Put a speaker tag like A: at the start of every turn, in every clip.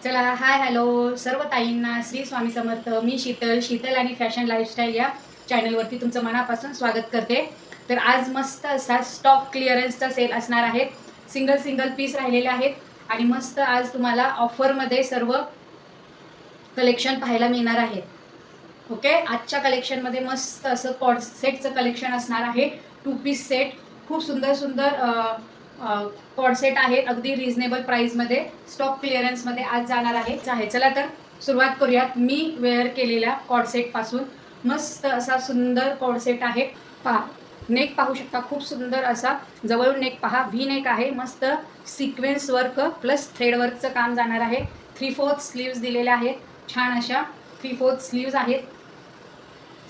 A: चला hi hello सर्व ताईंना श्री स्वामी समर्थ. मी शीतल आणि फॅशन लाईफस्टाईल या चॅनलवरती तुमचं मनापासून स्वागत करते. तर आज मस्त असा स्टॉक क्लिअरन्सचा सेल असणार आहे. सिंगल पीस राहिलेले आहेत आणि मस्त आज तुम्हाला ऑफरमध्ये सर्व कलेक्शन पाहायला मिळणार आहे. ओके, आजच्या कलेक्शनमध्ये मस्त असं कॉर्ड सेटचं कलेक्शन असणार आहे. 2 पीस सेट खूप सुंदर कॉर्ड सेट आहेत. अगदी रिझनेबल प्राईसमध्ये स्टॉक क्लिअरन्समध्ये आज जाणार आहे. चला तर सुरुवात करूयात. मी वेअर केलेल्या कॉर्ड सेटपासून मस्त असा सुंदर कॉर्ड सेट आहे. पहा, नेक पाहू शकता, खूप सुंदर असा जवळून नेक पहा. व्ही नेक आहे. मस्त सिक्वेन्स वर्क प्लस थ्रेड वर्कचं काम जाणार आहे. 3/4 स्लीव्ज दिलेल्या आहेत. छान अशा 3/4 स्लीव्ज आहेत.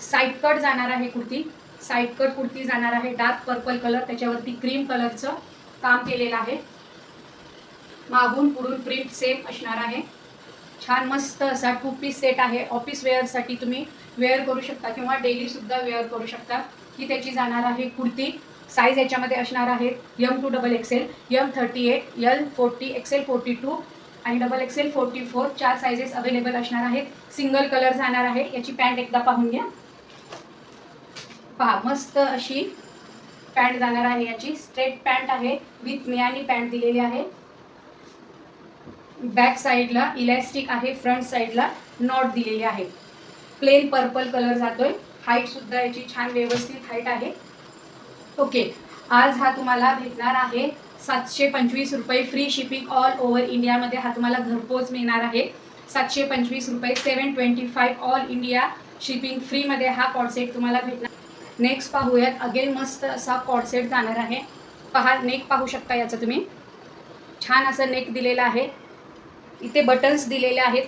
A: साईड कट जाणार आहे कुर्ती. साईड कट कुर्ती जाणार आहे. डार्क पर्पल कलर, त्याच्यावरती क्रीम कलरचं काम केलेलं आहे. मागून पुढून प्रिंट सेम असणार आहे. छान मस्त असा 2 पीस सेट आहे. ऑफिस वेअरसाठी तुम्ही वेअर करू शकता किंवा डेली सुद्धा वेअर करू शकता. ही त्याची जाणार आहे कुर्ती. साईज याच्यामध्ये असणार आहे M2 XXL, M38, L 40, XL 42 आणि XXL 44. 4 साइजेस अवेलेबल असणार आहेत. सिंगल कलर जाणार आहे. याची पॅन्ट एकदा पाहून घ्या. पहा, मस्त अशी पॅन्ट जाणार आहे. याची स्ट्रेट पॅन्ट आहे विथ मियानी पॅन्ट दिलेली आहे. बॅक साईडला इलॅस्टिक आहे. फ्रंट साईडला नॉट दिलेली आहे. प्लेन पर्पल कलर जातोय. हाईट सुद्धा याची छान व्यवस्थित हाईट आहे. ओके, आज हा तुम्हाला भेटणार आहे 725 रुपये. फ्री शिपिंग ऑल ओव्हर इंडियामध्ये हा तुम्हाला घरपोच मिळणार आहे. 725 रुपये, 725 ऑल इंडिया शिपिंग फ्रीमध्ये हा कॉर्डसेट तुम्हाला भेटणार. नेक्स्ट पाहूयात. अगेन मस्त असा कॉर्डसेट जाणार आहे. पहा, नेक पाहू शकता याचं तुम्ही. छान असं नेक दिलेलं आहे. इथे बटन्स दिलेले आहेत.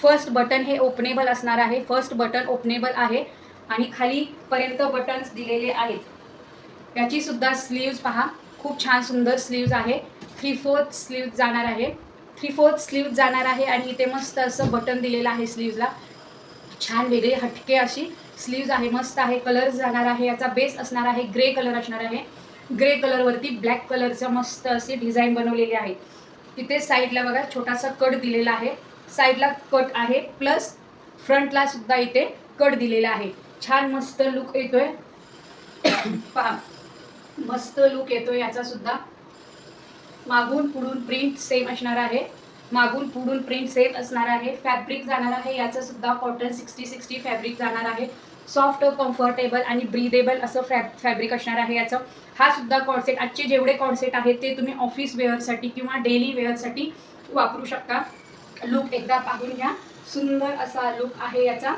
A: फर्स्ट बटन हे ओपनेबल असणार आहे. फर्स्ट बटन ओपनेबल आहे आणि खालीपर्यंत बटन्स दिलेले आहेत. याची सुद्धा स्लीव्ज पहा, खूप छान सुंदर स्लीव्ज आहे. 3/4 स्लीव्ज जाणार आहे. 3/4 स्लीव्ज जाणार आहे आणि इथे मस्त असं बटन दिलेलं आहे स्लीव्जला. छान वेगळी हटके अशी स्लीव्ज आहे. मस्त आहे. कलर जाणार आहे. याचा बेस असणार आहे ग्रे कलर असणार आहे. ग्रे कलरवरती ब्लॅक कलरचं मस्त असे डिझाईन बनवलेले आहे. तिथे साईडला बघा छोटासा कट दिलेला आहे. साईडला कट आहे प्लस फ्रंटला सुद्धा इथे कट दिलेला आहे. छान मस्त लुक येतोय. पहा, मस्त लुक येतोय याचा सुद्धा. मागून पुढून प्रिंट सेम असणार आहे. मागून पुढून प्रिंट सेम असणार आहे. फॅब्रिक जाणार आहे याचं सुद्धा कॉटन 60/60 फॅब्रिक जाणार आहे. सॉफ्ट, कम्फर्टेबल आणि ब्रीदेबल असं फॅब्रिक असणार आहे याचं. हा सुद्धा कॉर्डसेट, आजचे जेवढे कॉर्डसेट आहेत ते तुम्ही ऑफिस वेअरसाठी किंवा डेली वेअरसाठी वापरू शकता. लुक एकदा पाहून घ्या. सुंदर असा लुक आहे याचा.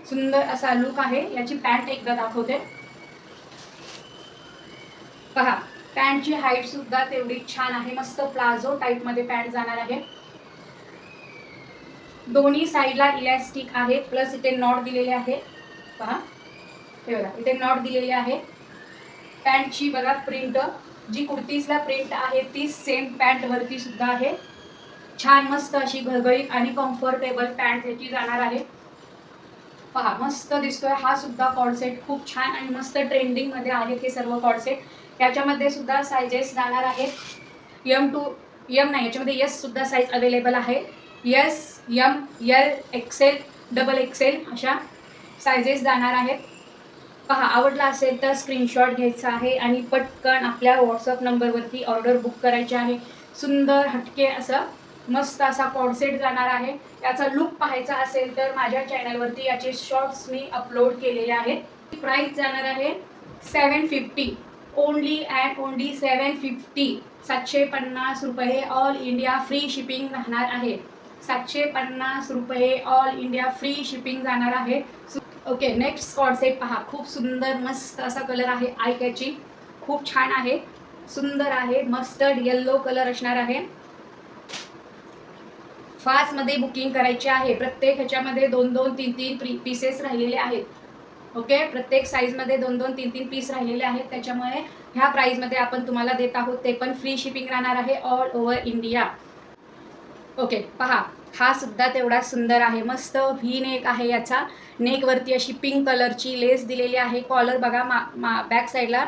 A: सुंदर असा लुक आहे. याची पॅन्ट एकदा दाखवते. पहा, पॅन्टची हाईट सुद्धा तेवढी छान आहे. मस्त प्लाझो टाईपमध्ये पॅन्ट जाणार आहे. दोन्ही साईडला इलॅस्टिक आहे प्लस इथे नॉट दिलेले आहे. पहा, हे बघा, इथे नॉट दिलेले आहे. पॅन्टची बघा प्रिंट, जी कुर्तीजला प्रिंट आहे ती सेम पॅन्टवरती सुद्धा आहे. छान मस्त अशी घरगळीत आणि कम्फर्टेबल पॅन्ट याची जाणार आहे. पहा, मस्त दिसतोय. हा सुद्धा कॉर्डसेट खूप छान आणि मस्त ट्रेंडिंगमध्ये आहेत हे सर्व कॉर्डसेट. याच्यामध्ये सुद्धा सायझेस जाणार आहेत. M2 M नाही, याच्यामध्ये S सुद्धा साईज अवेलेबल आहे. S, M, L, XL, XXL अशा सायझेस जाणार आहेत. पहा, आवडला असेल तर स्क्रीनशॉट घ्यायचा आहे आणि पटकन आपल्या व्हॉट्सअप नंबरवरती ऑर्डर बुक करायची आहे. सुंदर हटके असं मस्त असा कॉर्डसेट जाणार आहे. याचा लुक पाहायचा असेल तर माझ्या चॅनलवरती याचे शॉर्ट्स मी अपलोड केलेले आहेत. प्राईस जाणार आहे 750. Only and only 750. 750 रुपये. ऑल इंडिया फ्री शिपिंग राहणार आहे. 750 रुपये. ऑल इंडिया फ्री शिपिंग जाणार आहे. ओके, नेक्स्ट कॉर्डसेट पहा. खूप सुंदर मस्त असा कलर आहे. आय कॅचिंग, खूप छान आहे. सुंदर आहे. मस्टर्ड येल्लो कलर असणार आहे. फास्टमध्ये बुकिंग करायची आहे. प्रत्येक ह्याच्यामध्ये 2-2, 3-3 पीसेस राहिलेले आहेत. ओके, प्रत्येक साईजमध्ये 2-2, 3-3 पीस राहिलेले आहेत. त्याच्यामुळे ह्या प्राईजमध्ये आपण तुम्हाला देत आहोत. ते पण फ्री शिपिंग राहणार आहे ऑल ओव्हर इंडिया. ओके, पहा, हा सुद्धा तेवढा सुंदर आहे. मस्त व्ही नेक आहे याचा. नेकवरती अशी पिंक कलरची लेस दिलेली आहे. कॉलर बघा, बॅक साईडला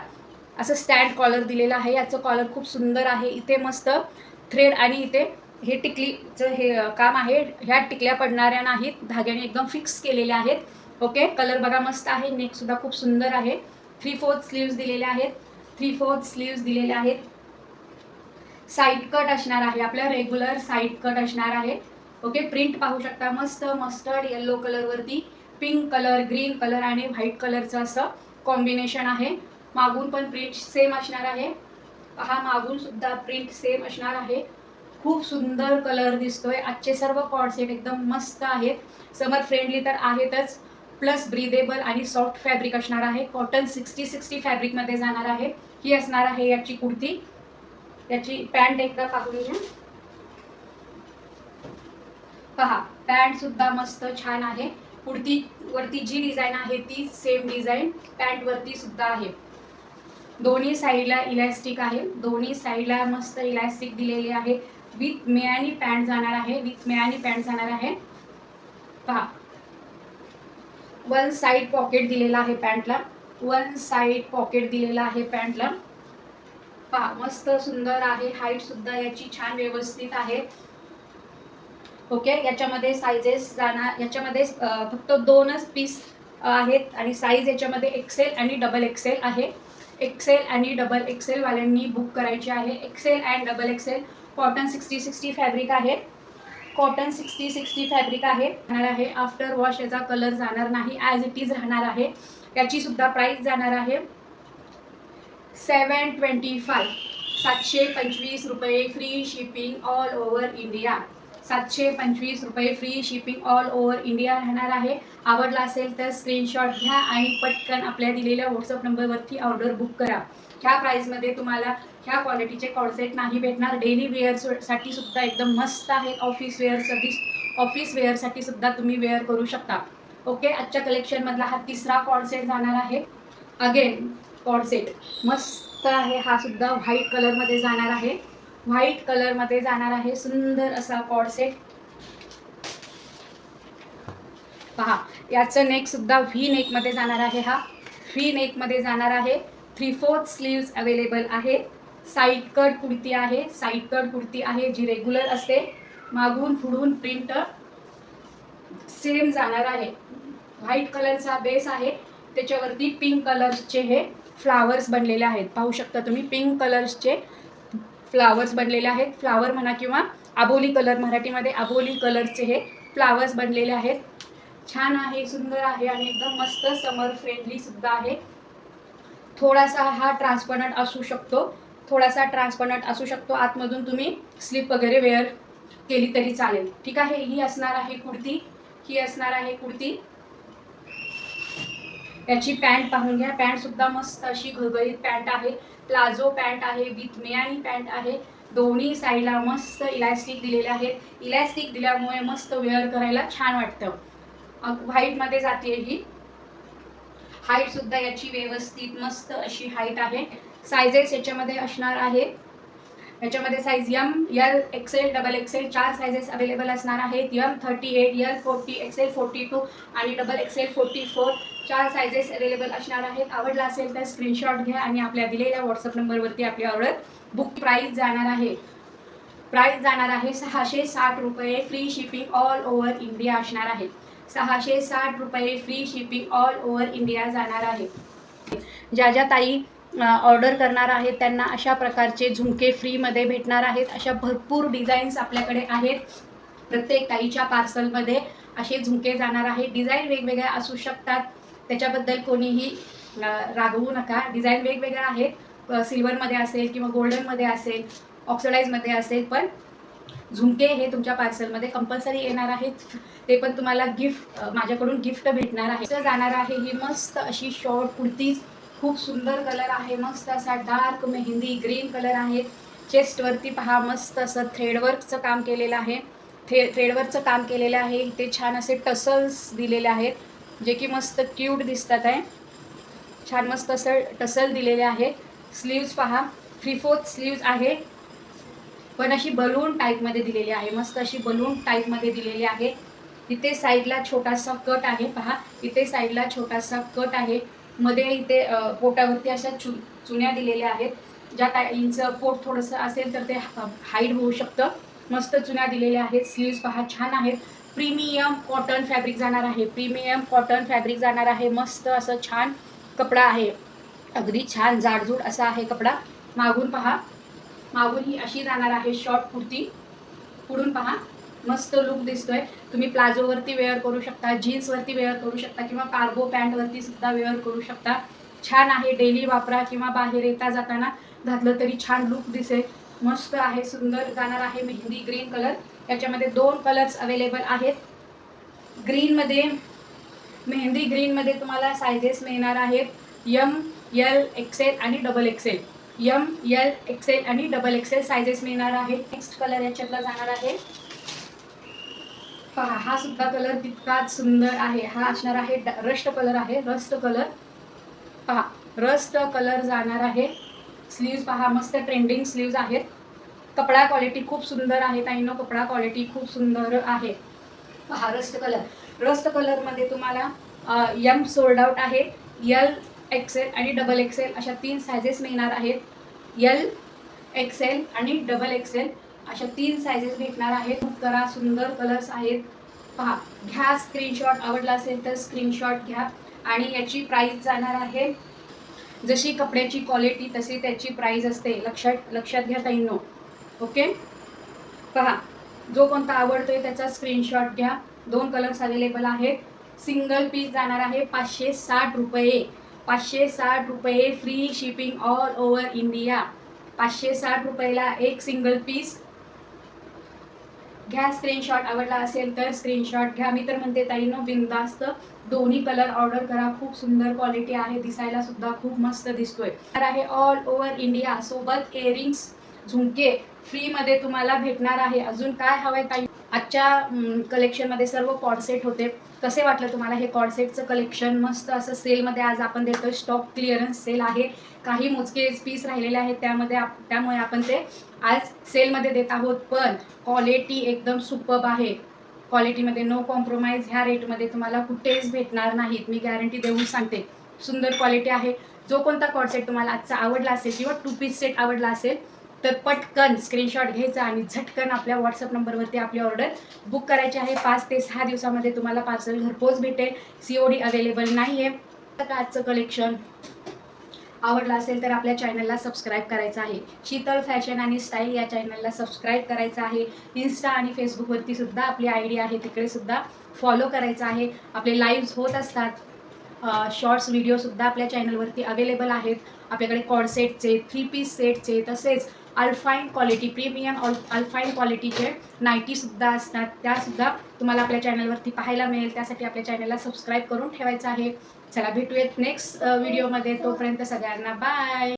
A: असं स्टँड कॉलर दिलेलं आहे. याचं कॉलर खूप सुंदर आहे. इथे मस्त थ्रेड आणि इथे हे टिकलीचं हे काम आहे, ह्या टिकल्या पडणाऱ्या नाहीत, धाग्याने एकदम फिक्स केलेल्या आहेत. ओके, कलर बघा मस्त आहे, नेक सुद्धा खूप सुंदर आहे. 3/4 स्लीव्स दिलेले आहेत, 3/4 स्लीव्स दिलेले आहेत. साईड कट असणार आहे, आपल्या रेग्युलर साईड कट असणार आहे. ओके, प्रिंट पाहू शकता, मस्त मस्टर्ड येलो कलरवरती पिंक कलर, ग्रीन कलर आणि व्हाईट कलरचं असं कॉम्बिनेशन आहे. मागून पण प्रिंट सेम असणार आहे. पहा, मागून सुद्धा प्रिंट सेम असणार आहे. खूप सुंदर कलर दिसतोय. आजचे सर्व कॉर्ड सेट एकदम मस्त आहेत, समर फ्रेंडली तर आहेतच, प्लस ब्रीदेबल आणि सॉफ्ट फॅब्रिक असणार आहे. कॉटन 60-60 फॅब्रिकमध्ये जाणार आहे. ही असणार आहे याची कुर्ती. याची पॅन्ट एकदा पाहून घ्या. पहा, पॅन्ट सुद्धा मस्त छान आहे. कुर्ती वरती जी डिझाईन आहे ती सेम डिझाईन पॅन्ट वरती सुद्धा आहे. दोन्ही साईडला इलॅस्टिक आहे, दोन्ही साईडला मस्त इलॅस्टिक दिलेली आहे. विथ मियानी पॅन्ट जाणार आहे, विथ मियानी पॅन्ट जाणार आहे. पहा, वन साइड पॉकेट दिलेला आहे पॅन्टला, वन साइड पॉकेट दिलेला आहे पॅन्टला. पहा, मस्त सुंदर आहे. हाईट सुद्धा याची छान व्यवस्थित आहे. ओके, याच्यामध्ये साइजेस जाणार, याच्यामध्ये फक्त 2च पीस आहेत आणि साईज याच्यामध्ये एक्सेल आणि डबल एक्सेल आहे. एक्सेल आणि डबल एक्सेल वाल्यांनी बुक करायचे आहे. XL and double XL. Cotton 60-60 fabric आहे, कॉटन 60-60 फॅब्रिक आहे. राहणार आहे, आफ्टर वॉश याचा कलर जाणार नाही, ॲज इट इज राहणार आहे. याची सुद्धा प्राइस जाणार आहे 725, 725 रुपये, free shipping all over India. 725 रुपये free shipping all over India राहणार आहे. आवडला असेल तर स्क्रीनशॉट घ्या आणि पटकन आपल्या दिलेल्या व्हॉट्सअप नंबरवरती ऑर्डर बुक करा. ह्या प्राईसमध्ये तुम्हाला ह्या क्वालिटीचे कॉर्सेट नाही भेटणार. डेली वेअरसाठी सुद्धा एकदम मस्त आहेत. ऑफिस वेअरसाठी सुद्धा तुम्ही वेअर करू शकता. ओके, आजच्या कलेक्शनमधला हा तिसरा कॉर्सेट जाणार आहे. अगेन कॉर्सेट मस्त आहे, हा सुद्धा व्हाईट कलरमध्ये जाणार आहे, व्हाईट कलरमध्ये जाणार आहे. सुंदर असा कॉर्सेट. पहा, याचं नेक सुद्धा व्ही नेकमध्ये जाणार आहे, हा व्ही नेकमध्ये जाणार आहे. 3/4 स्लीव्स अवेलेबल आहे. साईड कट कुर्ती आहे, साईड कट कुर्ती आहे जी रेग्युलर असते. मागून पुढून प्रिंट सेम जाणार आहे. व्हाईट कलरचा बेस आहे, त्याच्यावरती पिंक कलर्सचे हे फ्लावर्स बनलेले आहेत. पाहू शकता तुम्ही, पिंक कलर्सचे फ्लावर्स बनलेले आहेत. फ्लावर म्हणा किंवा आबोली कलर, मराठीमध्ये आबोली कलरचे हे फ्लावर्स बनलेले आहेत. छान आहे, सुंदर आहे आणि एकदम मस्त समर फ्रेंडली सुद्धा आहे. थोडासा हा ट्रान्सपरंट असू शकतो, थोडासा ट्रान्सपरंट असू शकतो. आतमधून तुम्ही स्लीप वगैरे वेअर केली तरी चालेल. ठीक आहे, ही असणार आहे कुर्ती, ही असणार आहे कुर्ती. याची पॅन्ट पाहून घ्या. पॅन्ट सुद्धा मस्त अशी घरगरीत पॅन्ट आहे, प्लाझो पॅन्ट आहे, विथ मियानी पॅन्ट आहे. दोन्ही साईडला मस्त इलॅस्टिक दिलेले आहेत. इलॅस्टिक दिल्यामुळे मस्त वेअर करायला छान वाटतं. व्हाईटमध्ये जाते ही. हाईट सुद्धा याची व्यवस्थित मस्त अशी हाईट आहे. सायझेस याच्यामध्ये असणार आहे, याच्यामध्ये size M, L, XL, double XL 4 sizes available असणार आहेत. एम 38, एल 40, एक्सेल 42 आणि डबल एक्सेल 44 4 सायझेस अवेलेबल असणार आहेत. आवडला असेल तर स्क्रीनशॉट घ्या आणि आपल्या दिलेल्या व्हॉट्सअप नंबरवरती आपली ऑर्डर बुक. प्राईस जाणार आहे, प्राईस जाणार आहे 660 रुपये, free shipping all over India असणार आहे. 660 रुपये free shipping all over India जाणार आहे. ज्या ज्या ताई ऑर्डर करणार आहेत त्यांना अशा प्रकारचे झुमके फ्रीमध्ये भेटणार आहेत. अशा भरपूर डिझाईन्स आपल्याकडे आहेत. प्रत्येक ताईच्या पार्सलमध्ये असे झुमके जाणार आहेत. डिझाईन वेगवेगळ्या असू शकतात, त्याच्याबद्दल कोणीही रागवू नका. डिझाईन वेगवेगळ्या आहेत, सिल्वरमध्ये असेल किंवा गोल्डनमध्ये असेल, ऑक्सिडाईजमध्ये असेल, पण झुमके हे तुमच्या पार्सलमध्ये कंपल्सरी येणार आहेत. ते पण तुम्हाला गिफ्ट, माझ्याकडून गिफ्ट भेटणार आहे. जाणार आहे ही मस्त अशी शॉर्ट कुर्तीज. खूप सुंदर कलर आहे, मस्त असा डार्क मेहंदी ग्रीन कलर आहे. चेस्टवरती पहा, मस्त असं थ्रेडवर्कचं काम केलेलं आहे, थ्रेडवर्कचं काम केलेलं आहे. इथे छान असे टसल्स दिलेले आहेत, जे की मस्त क्यूट दिसतात आहे. छान मस्त असं टसल दिलेले आहे. स्लीव्ज पहा, 3/4 स्लीव्ज आहे, पण अशी बलून टाईपमध्ये दिलेली आहे, मस्त अशी बलून टाईपमध्ये दिलेली आहे. इथे साईडला छोटासा कट आहे, पहा इथे साईडला छोटासा कट आहे. मध्ये इथे पोटावरती अशा चुन्या दिलेल्या आहेत. ज्या ताईंचं पोट थोडंसं असेल तर ते हाईड होऊ शकतं. मस्त चुन्या दिलेल्या आहेत. स्लीव्स पहा छान आहेत. प्रीमियम कॉटन फॅब्रिक जाणार आहे. प्रीमियम कॉटन फॅब्रिक जाणार आहे. मस्त असं छान कपडा आहे. अगदी छान जाडजूड असा आहे कपडा. मागून पहा, मागून ही अशी जाणार आहे शॉर्ट कुर्ती. पुढून पहा मस्त लुक दिसतोय. तुम्ही प्लाझोवरती वेअर करू शकता, जीन्सवरती वेअर करू शकता किंवा कार्गो पॅन्टवरती सुद्धा वेअर करू शकता. छान आहे. डेली वापरा किंवा बाहेर येता जाताना घातलं तरी छान लुक दिसेल. मस्त आहे. सुंदर जाणार आहे. Mehndi green colour. याच्यामध्ये 2 कलर्स अवेलेबल आहेत. ग्रीनमध्ये, मेहंदी ग्रीनमध्ये तुम्हाला सायझेस मिळणार आहेत एम, एल, एक्सेल आणि double XL. M, L, XL आणि डबल एक्सेल सायझेस मिळणार आहेत. नेक्स्ट कलर याच्यातला जाणार आहे. पहा हा सुद्धा कलर तितकाच सुंदर आहे. हा असणार आहे रस्ट कलर आहे. रस्ट कलर पहा, रस्ट कलर जाणार आहे. स्लीव्ज पहा मस्त ट्रेंडिंग स्लीव्ज आहेत. कपडा क्वालिटी खूप सुंदर आहे ताईंनो. कपडा क्वालिटी खूप सुंदर आहे. पहा रस्ट कलर. रस्ट कलरमध्ये तुम्हाला एम सोल्ड आउट आहे. एल, एक्सेल आणि डबल एक्सेल अशा 3 सायझेस मिळणार आहेत. एल, एक्सेल आणि डबल एक्सेल अशा 3 सायझेस भेटणार आहेत. करा, सुंदर कलर्स आहेत. पहा, घ्या स्क्रीनशॉट. आवडला असेल तर स्क्रीनशॉट घ्या. आणि याची प्राईस जाणार आहे, जशी कपड्याची क्वालिटी तशी त्याची प्राईस असते. लक्षात घ्या ताईंनो. ओके. पहा, जो कोणता आवडतोय त्याचा स्क्रीनशॉट घ्या. 2 कलर्स अवेलेबल आहेत. सिंगल पीस जाणार आहे 560 रुपये. 560 रुपये free shipping all over India. 560 रुपयाला एक सिंगल पीस. घ्या स्क्रीनशॉट. आवडला असेल तर स्क्रीनशॉट घ्या. मी तर म्हणते ताईंनो बिनधास्त दोन्ही कलर ऑर्डर करा. खूप सुंदर क्वालिटी आहे. दिसायला सुद्धा खूप मस्त दिसतोय. तर आहे ऑल ओव्हर इंडिया. सोबत इयरिंग्स, झुमके फ्रीमध्ये तुम्हाला भेटणार आहे. अजून काय हवंय ताई? आजच्या कलेक्शनमध्ये सर्व कॉर्डसेट होते. कसे वाटलं तुम्हाला हे कॉर्डसेटचं कलेक्शन? मस्त असं सेलमध्ये आज आपण देतोय. स्टॉक क्लिअरन्स सेल आहे. काही मोजके पीस राहिलेले आहेत त्यामुळे आपण ते आज सेलमध्ये देत आहोत. पण क्वालिटी एकदम सुपर्ब आहे. क्वालिटीमध्ये नो कॉम्प्रोमाइज. ह्या रेटमध्ये तुम्हाला कुठेच भेटणार नाहीत. मी गॅरंटी देऊन सांगते. सुंदर क्वालिटी आहे. जो कोणता कॉर्डसेट तुम्हाला आजचा आवडला असेल किंवा 2 पीस सेट आवडला असेल तर पटकन स्क्रीनशॉट घ्यायचा आणि झटकन आपल्या व्हॉट्सअप नंबरवरती आपली ऑर्डर बुक करायची आहे. 5 ते 6 दिवसामध्ये तुम्हाला पार्सल घरपोच भेटेल. COD अवेलेबल नाही आहे. आजचं कलेक्शन आवडलं असेल तर आपल्या चॅनलला सबस्क्राईब करायचं आहे. शीतल फॅशन आणि स्टाईल या चॅनलला सबस्क्राईब करायचं आहे. इंस्टा आणि फेसबुकवरती सुद्धा आपली ID आहे, तिकडे सुद्धा फॉलो करायचं आहे. आपले लाईव्ह होत असतात. शॉर्ट्स व्हिडिओसुद्धा आपल्या चॅनलवरती अवेलेबल आहेत. आपल्याकडे कॉर्डसेटचे, 3 पीस सेटचे, तसेच अल्फाईन क्वालिटी, प्रीमियम अल्फाईन क्वालिटीचे नाईटीसुद्धा असतात. त्यासुद्धा तुम्हाला आपल्या चॅनलवरती पाहायला मिळेल. त्यासाठी आपल्या चॅनलला सबस्क्राईब करून ठेवायचं आहे. चला भेटूयात नेक्स्ट व्हिडिओमध्ये. तोपर्यंत सगळ्यांना बाय.